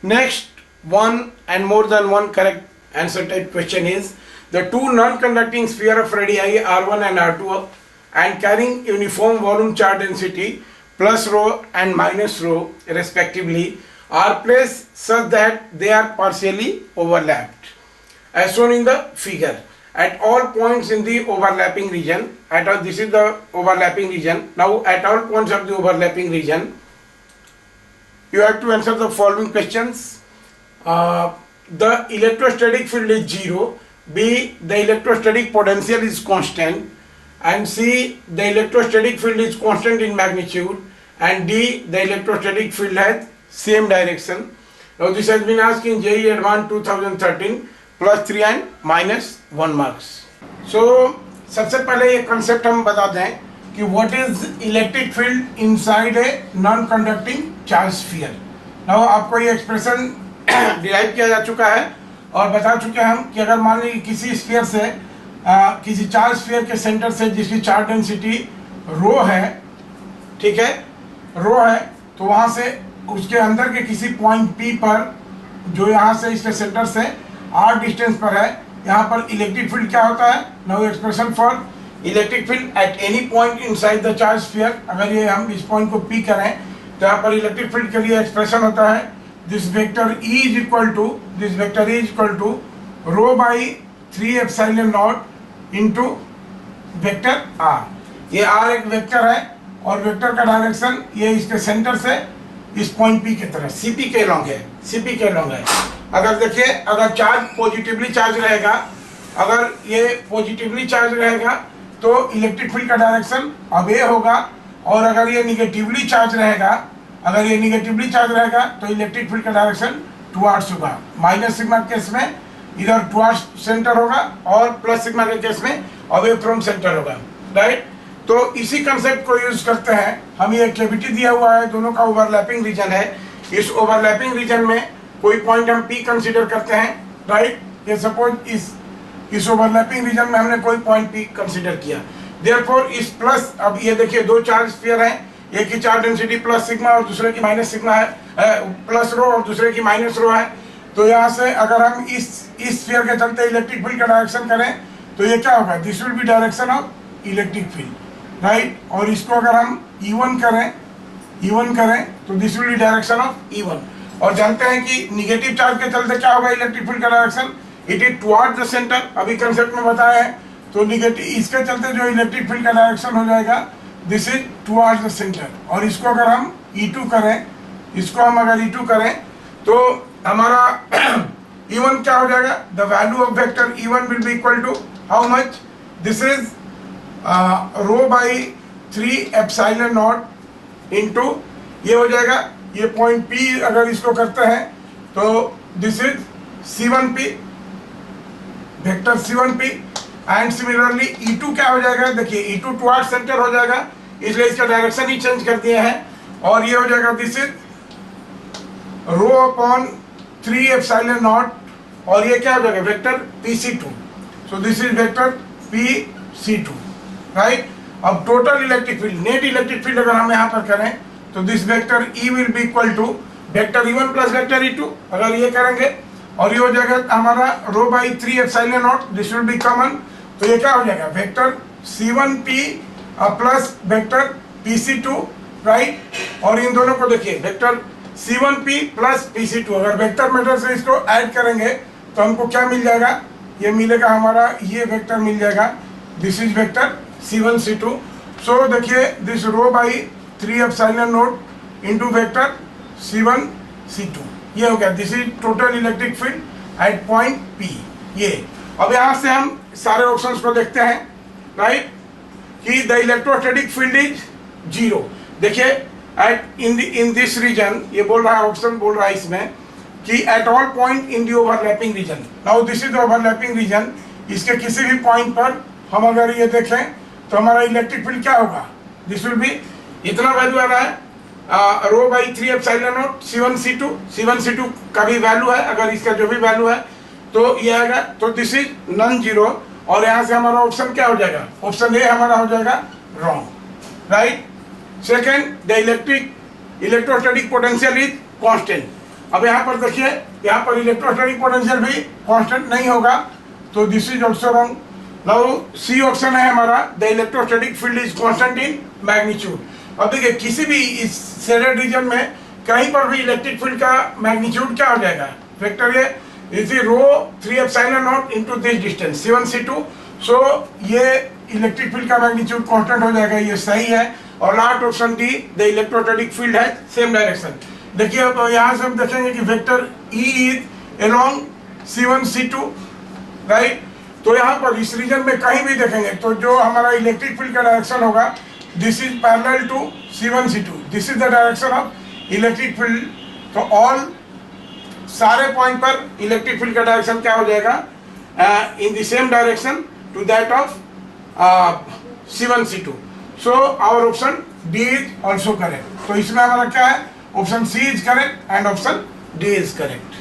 Next, one and more than one correct answer type question is the two non-conducting sphere of radii r1 and r2 and carrying uniform volume charge density plus rho and minus rho respectively are placed such that they are partially overlapped as shown in the figure at all points in the overlapping region. This is the overlapping region. Now at all points of the overlapping region you have to answer the following questions. The electrostatic field is 0, B, the electrostatic potential is constant, and C, the electrostatic field is constant in magnitude, and D, the electrostatic field has same direction. Now this has been asked in JEE Advanced 2013 +3 and -1 marks. So सबसे पहले ये concept हम बता दें कि what is electric field inside a non conducting charge sphere. Now आपको ये expression derive किया जा चुका है और बता चुके हैं हम कि अगर मान लीजिए किसी स्फीयर से किसी चार्ज स्फीयर के सेंटर से जिसकी चार्ज डेंसिटी रो है, ठीक है, रो है, तो वहाँ से उसके अंदर के किसी पॉइंट पी पर जो यहाँ से इसके सेंटर से r डिस्टेंस पर है, यहाँ पर इलेक्ट्रिक फील्ड क्या होता है. Now expression for electric field at any point inside the charge sphere. अगर ये हम इस पॉइंट को P करें तो यहाँ पर इलेक्ट्रिक फील्ड के लिए एक्सप्रेशन होता है this vector E is equal to rho by 3 epsilon not into vector R. ये R एक वेक्टर है और वेक्टर का डायरेक्शन ये इसके सेंटर से इस पॉइंट P की तरफ CP के लॉन्ग है. अगर देखिए, अगर चार्ज पॉजिटिवली चार्ज रहेगा, अगर ये पॉजिटिवली चार्ज रहेगा तो इलेक्ट्रिक फील्ड का डायरेक्शन अवे होगा, और अगर ये निगेटिवली चार्ज रहेगा तो इलेक्ट्रिक फील्ड का डायरेक्शन टुवर्ड्स होगा. माइनस सिग्मा केस में इधर टुवर्ड्स सेंटर होगा और प्लस सिग्मा के केस में अवे फ्रॉम सेंटर होगा, राइट. तो इसी कंसेप्ट को यूज करते हैं हम. ये कैविटी दिया हुआ है, दोनों का ओवरलैपिंग रीजन है. इस ओवरलैपिंग रीजन में कोई पॉइंट हम P कंसीडर करते हैं, राइट. ये सपोज इस ओवरलैपिंग रीजन में हमने कोई पॉइंट P कंसीडर किया. देयरफॉर इस प्लस, अब ये देखिए दो चार्ज स्फीयर हैं, एक की चार्ज डेंसिटी प्लस सिग्मा और दूसरे की माइनस सिग्मा है, प्लस रो और दूसरे की माइनस रो है. तो यहाँ से अगर हम इस स्फीयर के चलते इलेक्ट्रिक फील्ड का डायरेक्शन करें तो ये क्या होगा, this will B direction of electric field, right. और इसको अगर हम E1 करें तो this will B direction of E1. और जानते हैं कि निगेटिव चार्ज के चलते क्या होगा इलेक्ट्रिक फील्ड का direction, it is towards the centre. अभी कंसेप्ट में बताया है. तो निगेटिव इसके चलते जो इलेक्ट्रिक फील्ड का डायरेक्शन हो जाएगा this is towards the centre. और इसको अगर हम E2 करें, तो हमारा E1 क्या हो जाएगा, the value of vector E1 will be equal to how much, this is rho by 3 epsilon not into ये हो जाएगा, ये पॉइंट P अगर इसको करते हैं तो this is C1P, vector C1P. And similarly E2 क्या हो जाएगा, देखिए E2 टुवर्ड्स सेंटर हो जाएगा, इसलिए इसका डायरेक्शन ही चेंज कर दिया है. और ये हो जाएगा this is rho upon 3 epsilon naught, और ये क्या हो जाएगा vector PC2. So this is vector PC2, right. अब total electric field, net electric field अगर हम यहाँ पर करें तो this vector E will be equal to vector E1 plus vector E2. अगर ये करेंगे और ये हो जाएगा हमारा rho by 3 epsilon naught, this will be common. तो ये क्या हो जाएगा vector C1P plus vector PC2, right. और इन दोनों को देखिए वेक्टर C1P प्लस PC2, अगर वेक्टर मेथड से इसको ऐड करेंगे तो हमको क्या मिल जाएगा, ये मिलेगा हमारा, ये वेक्टर मिल जाएगा, this is vector C1C2. So देखिए this rho by 3 epsilon not into vector C1C2, ये हो गया. This is total electric field at point P. ये अब यहाँ से हम सारे ऑप्शंस को देखते हैं, राइट, कि द इलेक्ट्रोस्टैटिक फील्ड इज 0. देखिए एट इन दिस रीजन, ये बोल रहा है ऑप्शन बोल रहा है इसमें कि at all point in the overlapping region. Now this is overlapping region. इसके किसी भी पॉइंट पर हम अगर ये देखें तो हमारा इलेक्ट्रिक फील्ड क्या होगा, दिस विल बी इतना वैल्यू आ रहा है रो बाई 3 एप्सिलॉन नॉट C1C2 का भी वैल्यू है, अगर इसका जो भी वैल्यू है तो ये आएगा. तो दिस इज नॉन जीरो, और यहाँ से हमारा ऑप्शन क्या हो जाएगा, ऑप्शन ए हमारा हो जाएगा wrong, right. Second, the electrostatic potential is constant. अब यहाँ पर देखिए, यहाँ पर इलेक्ट्रोस्टैटिक पोटेंशियल भी कांस्टेंट नहीं होगा, तो this is also wrong. Now C option है हमारा, the electrostatic field is constant in magnitude. अब देखिए किसी भी इस शेडेड रीजन में कहीं पर भी इलेक्ट्रिक फील्ड का मैग्नीट्यूड क्या हो जाएगा, vector A is rho 3 epsilon not into this distance C1C2। So ये इलेक्ट्रिक फील्ड का मैग्नीट्यूड कांस्टेंट हो जाएगा, ये सही है। और last option D, the electrostatic field है सेम डायरेक्शन। देखिए अब यहाँ से हम देखेंगे कि vector E is along C1C2, right. तो यहाँ पर इस रीजन में कहीं भी देखेंगे तो जो हमारा इलेक्ट्रिक फील्ड का डायरेक्शन होगा, this is parallel to C1C2, this is the direction of electric field. तो ऑल सारे पॉइंट पर इलेक्ट्रिक फील्ड का डायरेक्शन क्या हो जाएगा, in the same direction to that of C1C2। So our option D is also correct. तो इसमें हमारा क्या है, option C is correct and option D is correct.